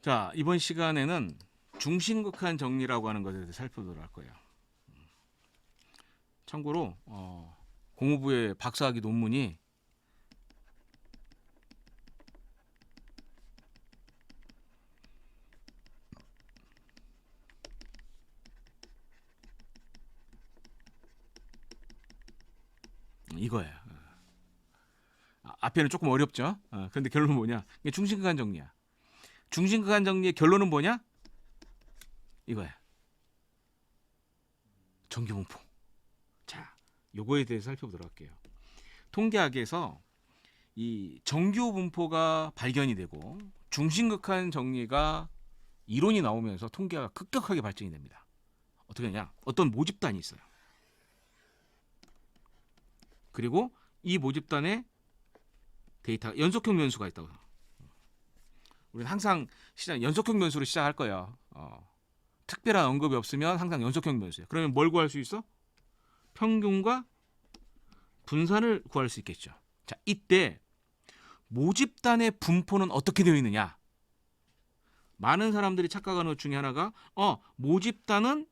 자, 이번 시간에는 중심극한 정리라고 하는 것에 대해서 살펴보도록 할 거예요. 참고로 공무부의 박사학위 논문이 이거예요. 앞에는 조금 어렵죠. 그런데 결론은 뭐냐? 이게 중심극한 정리야. 중심극한 정리의 결론은 뭐냐? 이거야. 정규분포. 자, 요거에 대해서 살펴보도록 할게요. 통계학에서 이 정규분포가 발견이 되고 중심극한 정리가 이론이 나오면서 통계가 급격하게 발전이 됩니다. 어떻게 하냐? 어떤 모집단이 있어요. 그리고 이 모집단에 데이터 연속형 변수가 있다고. 우리는 항상 연속형 변수로 시작할 거예요. 특별한 언급이 없으면 항상 연속형 변수예요. 그러면 뭘 구할 수 있어? 평균과 분산을 구할 수 있겠죠. 자, 이때 모집단의 분포는 어떻게 되어 있느냐? 많은 사람들이 착각하는 것 중에 하나가 모집단은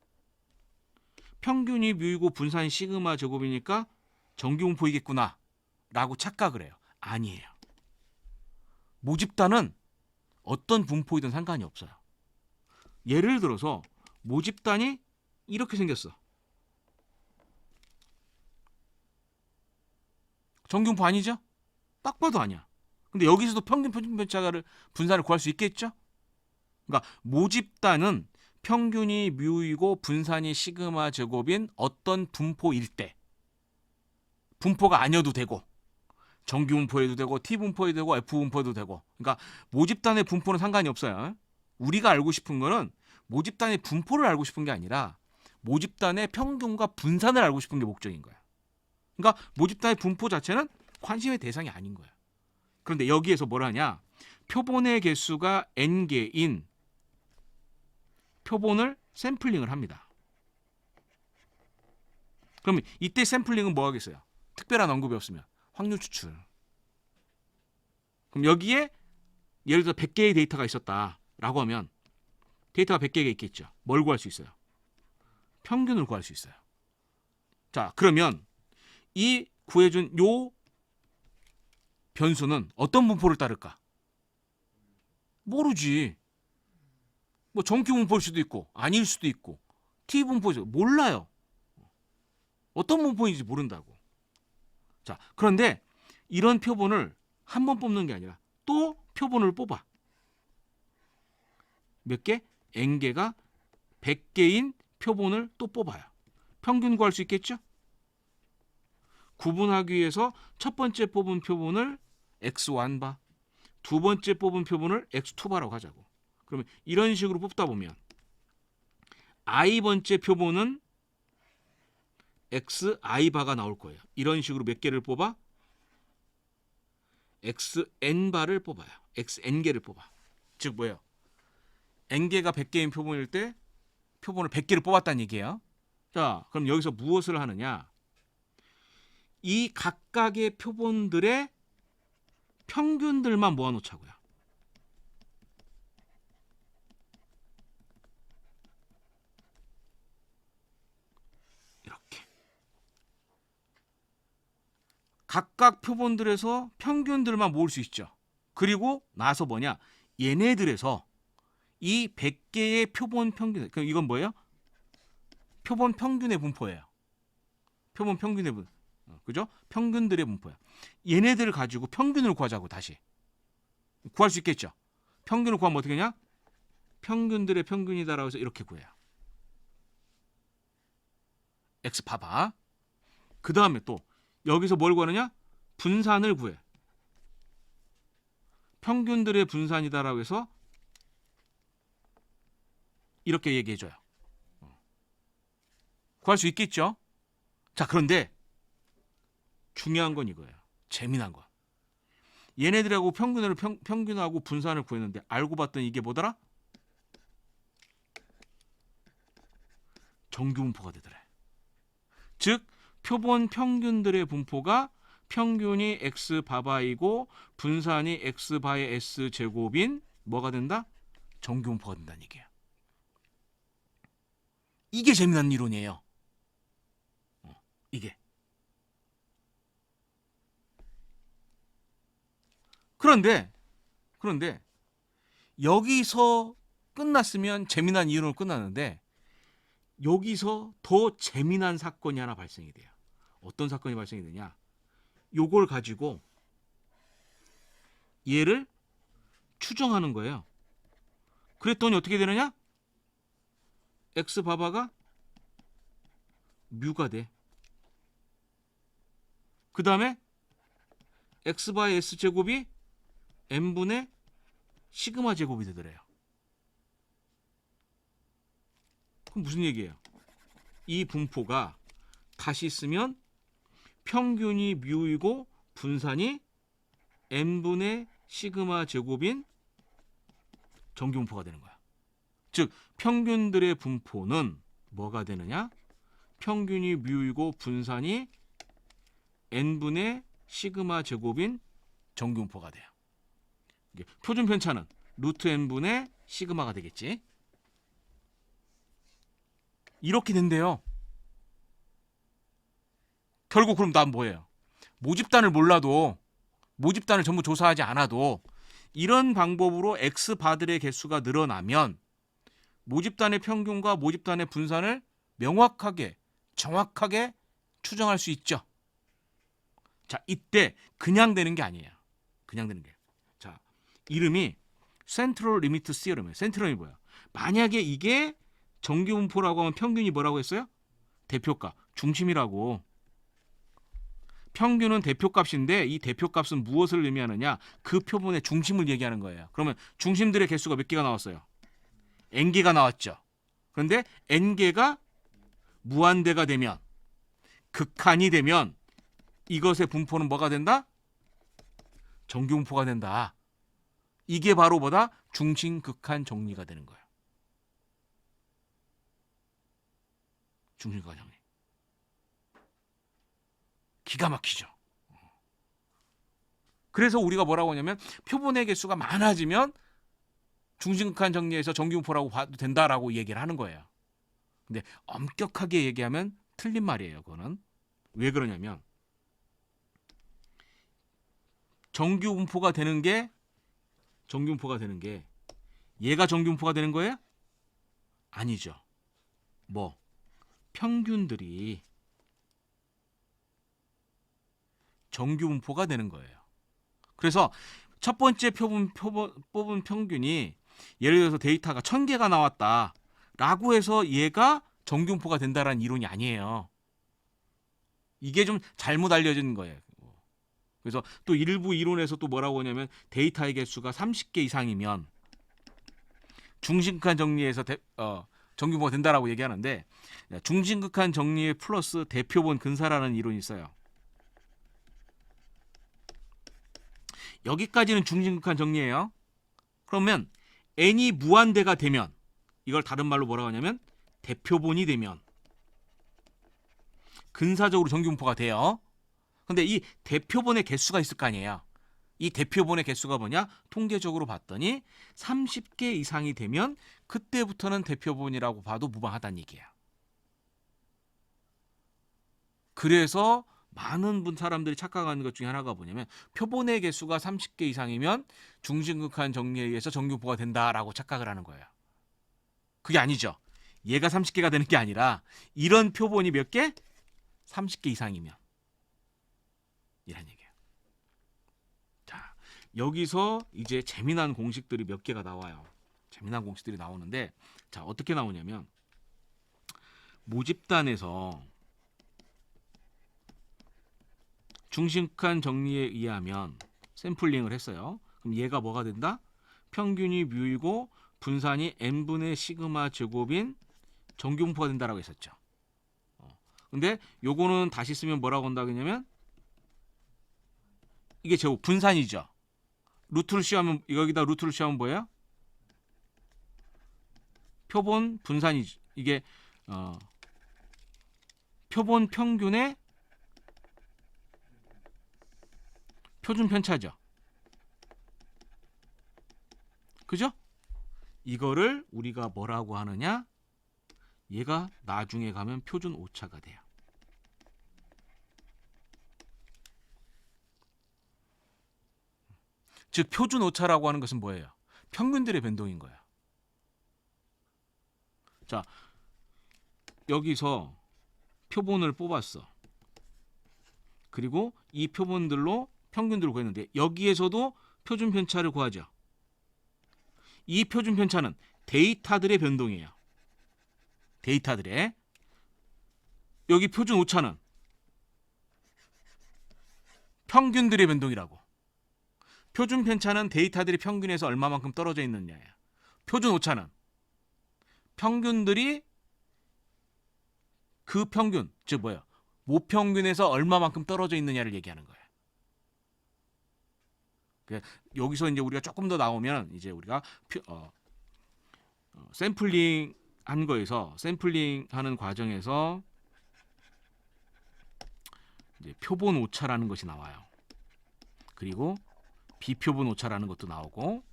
평균이 뮤이고 분산이 시그마 제곱이니까 정규분포이겠구나 라고 착각을 해요. 아니에요. 모집단은 어떤 분포이든 상관이 없어요. 예를 들어서 모집단이 이렇게 생겼어. 정규분포 아니죠? 딱 봐도 아니야. 근데 여기서도 평균 편차를 분산을 구할 수 있겠죠? 그러니까 모집단은 평균이 뮤이고 분산이 시그마 제곱인 어떤 분포일 때, 분포가 아니어도 되고 정규분포에도 되고 T분포에도 되고 F분포에도 되고, 그러니까 모집단의 분포는 상관이 없어요. 우리가 알고 싶은 거는 모집단의 분포를 알고 싶은 게 아니라 모집단의 평균과 분산을 알고 싶은 게 목적인 거야. 그러니까 모집단의 분포 자체는 관심의 대상이 아닌 거야. 그런데 여기에서 뭘 하냐? 표본의 개수가 n개인 표본을 샘플링을 합니다. 그러면 이때 샘플링은 뭐 하겠어요? 특별한 언급이 없으면 확률 추출. 그럼 여기에 예를 들어 100개의 데이터가 있었다라고 하면 데이터가 100개가 있겠죠. 뭘 구할 수 있어요? 평균을 구할 수 있어요. 자, 그러면 이 구해준 요 변수는 어떤 분포를 따를까? 모르지. 뭐 정규분포일 수도 있고 아닐 수도 있고 T분포일 수도 있고 몰라요. 어떤 분포인지 모른다고. 자, 그런데 이런 표본을 한 번 뽑는 게 아니라 또 표본을 뽑아. 몇 개? n개가 100개인 표본을 또 뽑아요. 평균 구할 수 있겠죠? 구분하기 위해서 첫 번째 뽑은 표본을 x1바, 두 번째 뽑은 표본을 x2바라고 하자고. 그러면 이런 식으로 뽑다 보면 i번째 표본은 xi바가 나올 거예요. 이런 식으로 몇 개를 뽑아? xn바를 뽑아요. xn개를 뽑아. 즉 뭐예요? n개가 100개인 표본일 때 표본을 100개를 뽑았다는 얘기예요. 자, 그럼 여기서 무엇을 하느냐? 이 각각의 표본들의 평균들만 모아놓자고요. 이렇게. 각각 표본들에서 평균들만 모을 수 있죠. 그리고 나서 뭐냐? 얘네들에서 이 100개의 표본 평균, 그럼 이건 뭐예요? 표본 평균의 분포예요. 표본 평균의 분포. 그죠? 평균들의 분포야. 얘네들을 가지고 평균을 구하자고 다시. 구할 수 있겠죠? 평균을 구하면 어떻게 하냐? 평균들의 평균이다라고 해서 이렇게 구해요. X 봐봐. 그 다음에 또 여기서 뭘 구하느냐? 분산을 구해. 평균들의 분산이다라고 해서 이렇게 얘기해줘요. 구할 수 있겠죠? 자, 그런데 중요한 건 이거예요. 재미난 거. 얘네들하고 평균하고 분산을 구했는데 알고 봤더니 이게 뭐더라? 정규분포가 되더래. 즉 표본 평균들의 분포가 평균이 x 바바이고 분산이 x 바의 s 제곱인 뭐가 된다? 정규분포가 된다는 얘기예요. 이게 재미난 이론이에요. 이게. 그런데 여기서 끝났으면 재미난 이론으로 끝났는데 여기서 더 재미난 사건이 하나 발생이 돼요. 어떤 사건이 발생이 되냐? 요걸 가지고 얘를 추정하는 거예요. 그랬더니 어떻게 되느냐? x 바바가 뮤가 돼. 그 다음에 x 바의 s 제곱이 n분의 시그마 제곱이 되더래요. 그럼 무슨 얘기예요? 이 분포가 다시 쓰면 평균이 뮤이고 분산이 n분의 시그마 제곱인 정규분포가 되는 거야. 즉 평균들의 분포는 뭐가 되느냐? 평균이 뮤이고 분산이 n분의 시그마 제곱인 정규분포가 돼요. 표준 편차는 루트 n분의 시그마가 되겠지. 이렇게 된대요. 결국 그럼 난 뭐예요? 모집단을 몰라도, 모집단을 전부 조사하지 않아도 이런 방법으로 X바들의 개수가 늘어나면 모집단의 평균과 모집단의 분산을 명확하게, 정확하게 추정할 수 있죠. 자, 이때 그냥 되는 게 아니에요. 그냥 되는 게. 자, 이름이 센트럴 리미트 시어럼이에요. 센트럴이 뭐야? 만약에 이게 정규분포라고 하면 평균이 뭐라고 했어요? 대표값, 중심이라고. 평균은 대표값인데 이 대표값은 무엇을 의미하느냐? 그 표본의 중심을 얘기하는 거예요. 그러면 중심들의 개수가 몇 개가 나왔어요? n개가 나왔죠. 그런데 n개가 무한대가 되면, 극한이 되면 이것의 분포는 뭐가 된다? 정규분포가 된다. 이게 바로 뭐다? 중심극한 정리가 되는 거예요. 중심극한 정리. 기가 막히죠. 그래서 우리가 뭐라고 하냐면 표본의 개수가 많아지면 중심극한 정리에서 정규분포라고 봐도 된다라고 얘기를 하는 거예요. 근데 엄격하게 얘기하면 틀린 말이에요. 그거는. 왜 그러냐면 정규분포가 되는 게 얘가 정규분포가 되는 거예요? 아니죠. 뭐 평균들이 정규분포가 되는 거예요. 그래서 첫 번째 뽑은 평균이 예를 들어서 데이터가 1000개가 나왔다라고 해서 얘가 정규분포가 된다라는 이론이 아니에요. 이게 좀 잘못 알려진 거예요. 그래서 또 일부 이론에서 또 뭐라고 하냐면 데이터의 개수가 30개 이상이면 중심극한 정리에서 정규분포가 된다라고 얘기하는데, 중심극한 정리에 플러스 대표본 근사라는 이론이 있어요. 여기까지는 중심극한 정리예요. 그러면 n이 무한대가 되면, 이걸 다른 말로 뭐라고 하냐면 대표본이 되면 근사적으로 정규분포가 돼요. 근데 이 대표본의 개수가 있을 거 아니에요. 이 대표본의 개수가 뭐냐? 통계적으로 봤더니 30개 이상이 되면 그때부터는 대표본이라고 봐도 무방하다는 얘기예요. 그래서 많은 사람들이 착각하는 것 중에 하나가 뭐냐면 표본의 개수가 30개 이상이면 중심극한 정리에 의해서 정규분포가 된다라고 착각을 하는 거예요. 그게 아니죠. 얘가 30개가 되는 게 아니라 이런 표본이 몇 개? 30개 이상이면 이란 얘기예요. 자, 여기서 이제 재미난 공식들이 몇 개가 나와요. 재미난 공식들이 나오는데, 자, 어떻게 나오냐면 모집단에서 중심극한 정리에 의하면 샘플링을 했어요. 그럼 얘가 뭐가 된다? 평균이 뮤이고 분산이 n분의 시그마 제곱인 정규분포가 된다라고 했었죠. 근데 요거는 다시 쓰면 뭐라고 한다고 했냐면 이게 제곱 분산이죠. 루트를 씌우면, 여기다 루트를 씌우면 뭐예요? 표본 분산이죠. 이게 표본 평균의 표준 편차죠. 그죠? 이거를 우리가 뭐라고 하느냐? 얘가 나중에 가면 표준 오차가 돼요. 즉 표준 오차라고 하는 것은 뭐예요? 평균들의 변동인 거야. 자, 여기서 표본을 뽑았어. 그리고 이 표본들로 평균들을 구했는데 여기에서도 표준 편차를 구하죠. 이 표준 편차는 데이터들의 변동이에요. 데이터들의. 여기 표준 오차는 평균들의 변동이라고. 표준 편차는 데이터들이 평균에서 얼마만큼 떨어져 있느냐예요. 표준 오차는 평균들이 그 평균, 즉 뭐예요? 모평균에서 얼마만큼 떨어져 있느냐를 얘기하는 거예요. 여기서 이제 우리가 조금 더 나오면 이제 우리가 샘플링 한 거에서 샘플링 하는 과정에서 이제 표본 오차라는 것이 나와요. 그리고 비표본 오차라는 것도 나오고,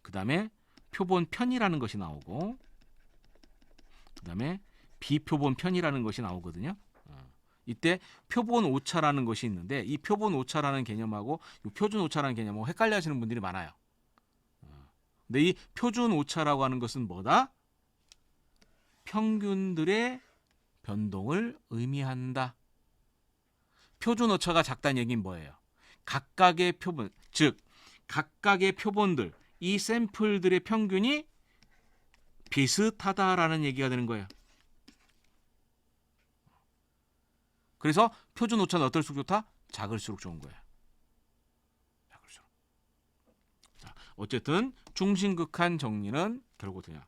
그 다음에 표본 편이라는 것이 나오고, 그 다음에 비표본 편이라는 것이 나오거든요. 이때 표본 오차라는 것이 있는데 이 표본 오차라는 개념하고 이 표준 오차라는 개념하고 헷갈려 하시는 분들이 많아요. 근데 이 표준 오차라고 하는 것은 뭐다? 평균들의 변동을 의미한다. 표준 오차가 작다는 얘기는 뭐예요? 각각의 표본, 즉 각각의 표본들, 이 샘플들의 평균이 비슷하다라는 얘기가 되는 거예요. 그래서 표준 오차는 어떨수록 좋다? 작을수록 좋은 거예요. 작을수록. 자, 어쨌든 중심극한 정리는 결국 뭐냐?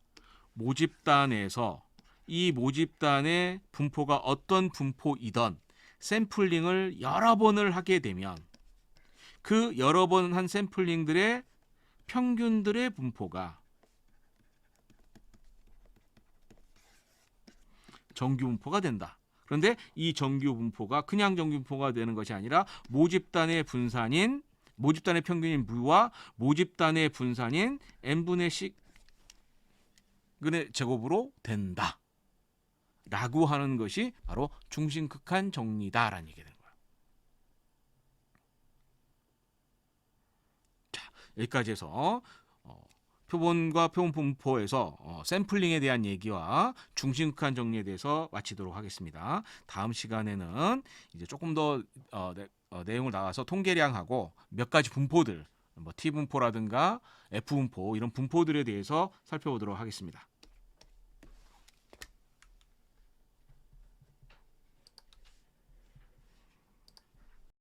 모집단에서 이 모집단의 분포가 어떤 분포이던 샘플링을 여러 번을 하게 되면 그 여러 번 한 샘플링들의 평균들의 분포가 정규 분포가 된다. 그런데 이 정규 분포가 그냥 정규 분포가 되는 것이 아니라 모집단의 분산인 모집단의 평균인 무와 모집단의 분산인 n분의 식근의 제곱으로 된다. 라고 하는 것이 바로 중심극한 정리다라는 얘기가 되는 거예요. 자, 여기까지 해서 표본과 표본 분포에서 샘플링에 대한 얘기와 중심극한 정리에 대해서 마치도록 하겠습니다. 다음 시간에는 이제 조금 더 내용을 나와서 통계량하고 몇 가지 분포들, 뭐 T 분포라든가 F 분포 이런 분포들에 대해서 살펴보도록 하겠습니다.